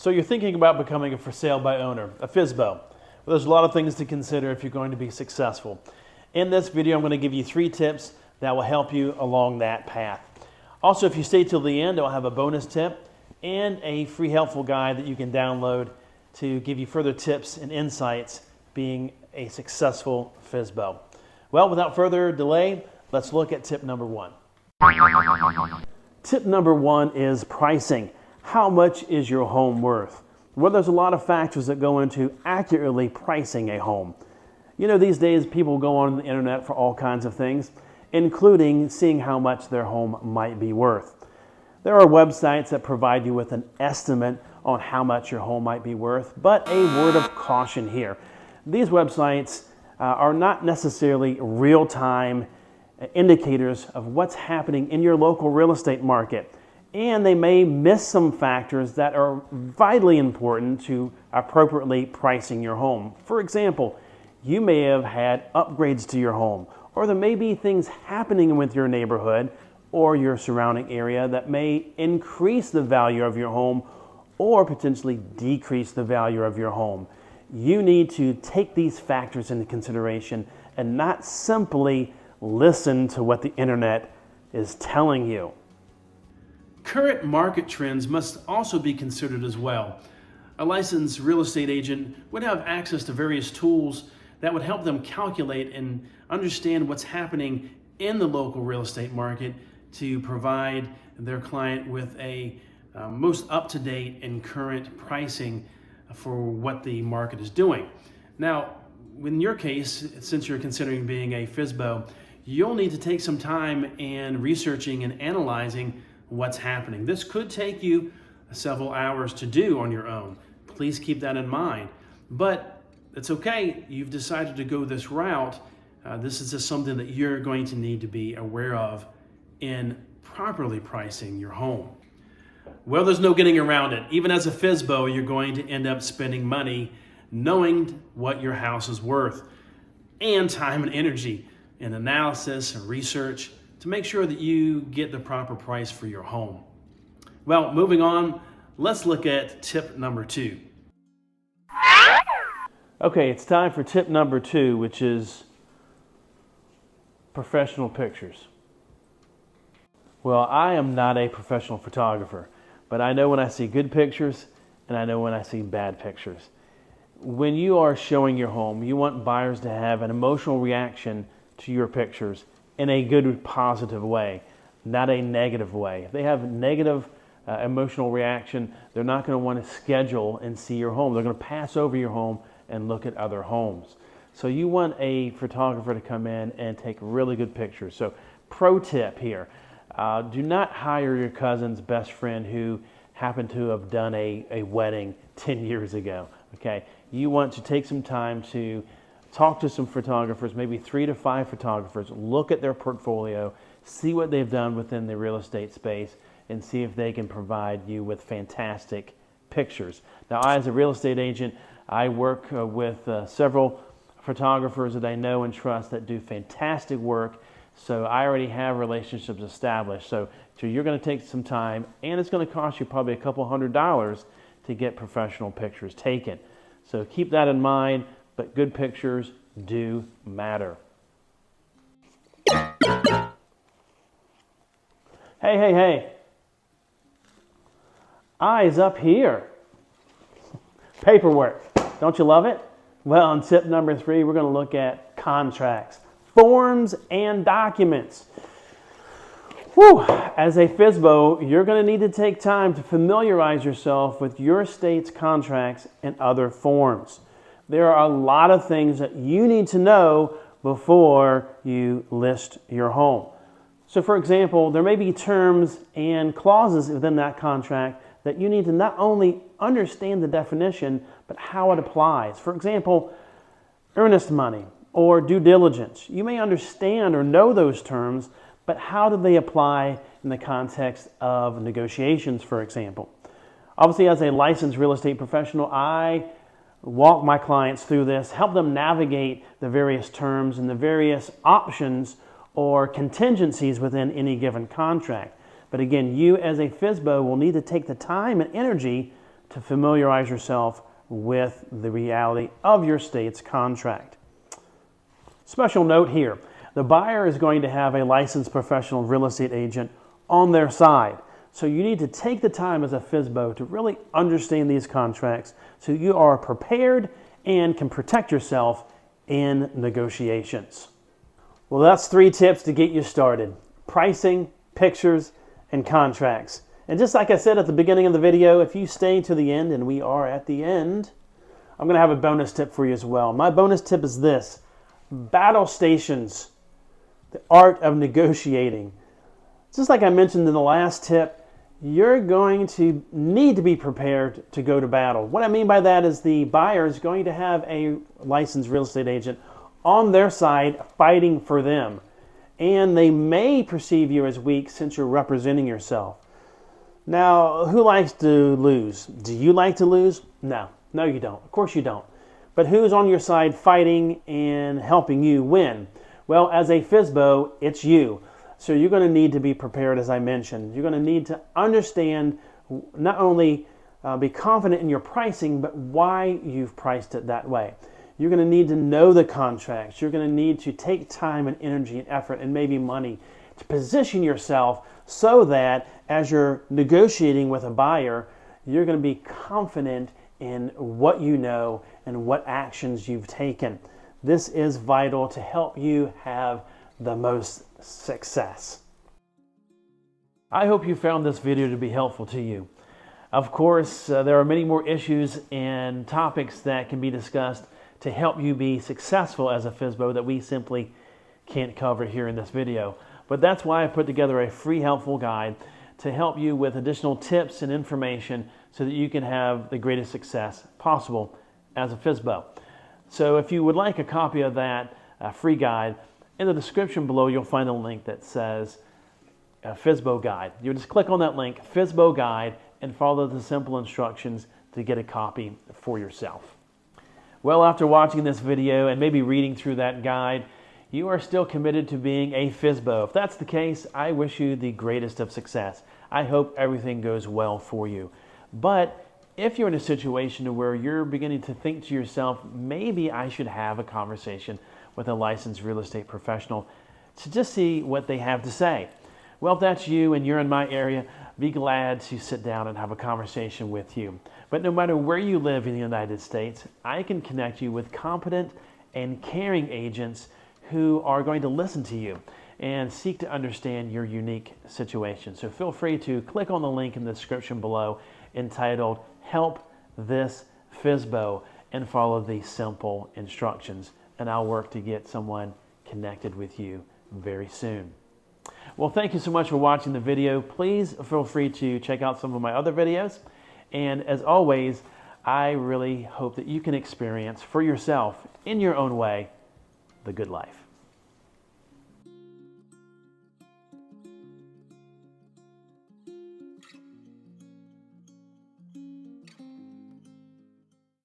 So you're thinking about becoming a for sale by owner, a FSBO. Well, there's a lot of things to consider if you're going to be successful. In this video, I'm going to give you 3 tips that will help you along that path. Also, if you stay till the end, I'll have a bonus tip and a free helpful guide that you can download to give you further tips and insights being a successful FSBO. Well, without further delay, let's look at tip number 1. Tip number 1 is pricing. How much is your home worth? Well, there's a lot of factors that go into accurately pricing a home. You know, these days people go on the internet for all kinds of things, including seeing how much their home might be worth. There are websites that provide you with an estimate on how much your home might be worth, but a word of caution here. These websites are not necessarily real-time indicators of what's happening in your local real estate market. And they may miss some factors that are vitally important to appropriately pricing your home. For example, you may have had upgrades to your home, or there may be things happening with your neighborhood or your surrounding area that may increase the value of your home or potentially decrease the value of your home. You need to take these factors into consideration and not simply listen to what the internet is telling you. Current market trends must also be considered as well. A licensed real estate agent would have access to various tools that would help them calculate and understand what's happening in the local real estate market to provide their client with a most up-to-date and current pricing for what the market is doing. Now, in your case, since you're considering being a FSBO, you'll need to take some time in researching and analyzing what's happening. This could take you several hours to do on your own. Please keep that in mind. But it's okay. You've decided to go this route. This is just something that you're going to need to be aware of in properly pricing your home. Well, there's no getting around it. Even as a FSBO, you're going to end up spending money knowing what your house is worth, and time and energy in analysis and research to make sure that you get the proper price for your home. Well, moving on, let's look at tip number 2. Okay, it's time for tip number 2, which is professional pictures. Well, I am not a professional photographer, but I know when I see good pictures and I know when I see bad pictures. When you are showing your home, you want buyers to have an emotional reaction to your pictures in a good, positive way, not a negative way. If they have negative emotional reaction, they're not going to want to schedule and see your home. They're going to pass over your home and look at other homes. So you want a photographer to come in and take really good pictures. So pro tip here, do not hire your cousin's best friend who happened to have done a wedding 10 years ago. Okay, you want to take some time to talk to some photographers, maybe 3 to 5 photographers, look at their portfolio, see what they've done within the real estate space, and see if they can provide you with fantastic pictures. Now, I, as a real estate agent, I work with several photographers that I know and trust that do fantastic work, so I already have relationships established. So you're going to take some time, and it's going to cost you probably a couple $100 to get professional pictures taken. So keep that in mind. But good pictures do matter. Hey. Eyes up here. Paperwork. Don't you love it? Well, on tip number 3, we're going to look at contracts, forms, and documents. Whew. As a FSBO, you're going to need to take time to familiarize yourself with your state's contracts and other forms. There are a lot of things that you need to know before you list your home. So for example, there may be terms and clauses within that contract that you need to not only understand the definition, but how it applies. For example, earnest money or due diligence. You may understand or know those terms, but how do they apply in the context of negotiations, for example? Obviously, as a licensed real estate professional, I walk my clients through this, help them navigate the various terms and the various options or contingencies within any given contract. But again, you as a FSBO will need to take the time and energy to familiarize yourself with the reality of your state's contract. Special note here, the buyer is going to have a licensed professional real estate agent on their side. So you need to take the time as a FSBO to really understand these contracts so you are prepared and can protect yourself in negotiations. Well, that's 3 tips to get you started: pricing, pictures, and contracts. And just like I said at the beginning of the video, if you stay to the end, and we are at the end, I'm going to have a bonus tip for you as well. My bonus tip is this: battle stations, the art of negotiating. Just like I mentioned in the last tip, you're going to need to be prepared to go to battle. What I mean by that is the buyer is going to have a licensed real estate agent on their side fighting for them. And they may perceive you as weak since you're representing yourself. Now, who likes to lose? Do you like to lose? No, you don't. Of course you don't. But who's on your side fighting and helping you win? Well, as a FSBO, it's you. So you're going to need to be prepared, as I mentioned. You're going to need to understand, not only be confident in your pricing, but why you've priced it that way. You're going to need to know the contracts. You're going to need to take time and energy and effort and maybe money to position yourself so that as you're negotiating with a buyer, you're going to be confident in what you know and what actions you've taken. This is vital to help you have the most success. I hope you found this video to be helpful to you. Of course, there are many more issues and topics that can be discussed to help you be successful as a FSBO that we simply can't cover here in this video. But that's why I put together a free helpful guide to help you with additional tips and information so that you can have the greatest success possible as a FSBO. So if you would like a copy of that free guide, in the description below, you'll find a link that says FSBO Guide. You'll just click on that link, FSBO Guide, and follow the simple instructions to get a copy for yourself. Well, after watching this video and maybe reading through that guide, you are still committed to being a FSBO. If that's the case, I wish you the greatest of success. I hope everything goes well for you. But if you're in a situation where you're beginning to think to yourself, maybe I should have a conversation with a licensed real estate professional to just see what they have to say. Well, if that's you and you're in my area, be glad to sit down and have a conversation with you. But no matter where you live in the United States, I can connect you with competent and caring agents who are going to listen to you and seek to understand your unique situation. So feel free to click on the link in the description below entitled Help This FSBO and follow the simple instructions. And I'll work to get someone connected with you very soon. Well, thank you so much for watching the video. Please feel free to check out some of my other videos. And as always, I really hope that you can experience for yourself, in your own way, the good life.